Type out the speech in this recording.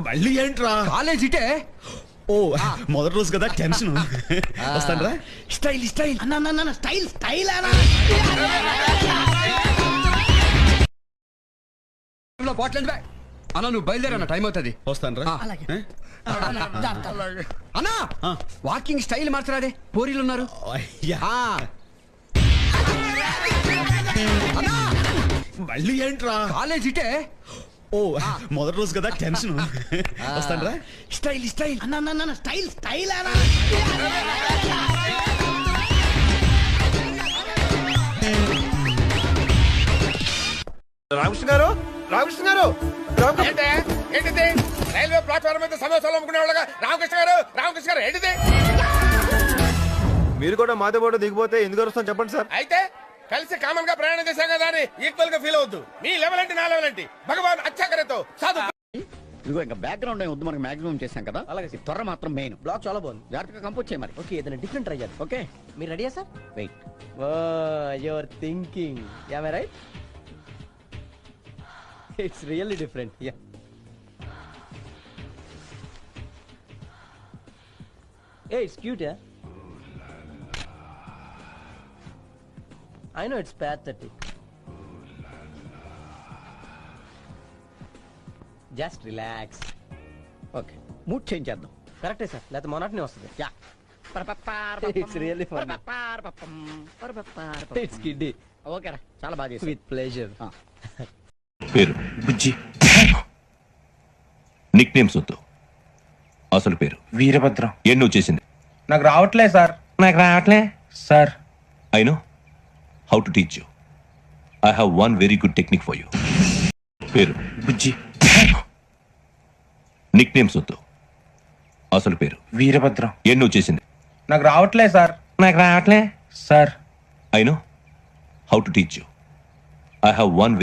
మళ్ళీ ఏంట్రా? కాలేజ్ ఇటే. ఓ మొదటి రోజు కదా టెన్షన్. వస్తాను రా. స్టైల్ స్టైల్ అన్న స్టైల్ స్టైల్ అన్న బాటిల్ బ్యాగ్ అన్న, నువ్వు బయలుదేరన్న, టైం అవుతుంది. వస్తాను రా. అలాగే. అన్నా వాకింగ్ స్టైల్ మార్చరాదే, పోరీలు ఉన్నారు. అన్నా మళ్ళీ ఏంట్రా? కాలేజ్ ఇటే. ఓ మొదటి రోజు కదా టెన్షన్. వస్తాను రా. స్టైల్ స్టైల్ అన్న స్టైల్ స్టైల్ అన్న రామకృష్ణ గారు, రామకృష్ణ గారు, ఏంటిది? రైల్వే ప్లాట్ఫామ్ మీద సమోసాలు అమ్ముకునే వాళ్ళగా రామకృష్ణ గారు, రామకృష్ణ గారు ఏంటిది? మీరు కూడా మాతో పాటు దిగిపోతే ఎందుకు వస్తాం చెప్పండి సార్. అయితే కలిసి కామన్ గా ప్రయాణం చేశాం కదా అని ఈక్వల్ గా ఫీల్ అవద్దు. మీ లెవెల్ అంటే నా లెవెల్ ఏంటి? భగవాన్ అచ్చాకరేతో సాధు. ఇదిగో ఇంకా బ్యాక్గ్రౌండ్ వద్దు, మనకి మాక్సిమం చేశాం కదా. అలాగే. త్వర మాత్రం మెయిన్ బ్లాక్ చాలా బాగుంది. జాగ్రత్తగా కంపోజ్ చేయ మరి. ఓకే, ఏదైనా డిఫరెంట్ ట్రై చేద్దాం. ఓకే మీరు రెడీయా sir? Wait. You're thinking yeah my right? It's really different. Yeah eh it's cute. Yeah I know it's pathetic. Just relax. Okay mood change చేద్దాం. కరెక్టే సార్, లేకపోతే మొన్నటినే వస్తుంది. Yeah It's really funny. It's kiddie. Okay రా, చాలా బాగా చేసావు. With pleasure. పేరు బుజ్జి. నిక్ నేమ్స్ వద్దు, అసలు పేరు వీరభద్రం. ఏం నువ్వు చేసింది? నాకు రావట్లే సార్, నాకు రావట్లే sir. I know how to teach you. I have one very good technique for you. పేరు బుజ్జి. నిక్ నేమ్స్ వద్దు, అసలు పేరు వీరభద్రం. ఏం నువ్వు చేసింది? నాకు రావట్లే సార్, నాకు రావట్లే sir. I know how to teach you. I have one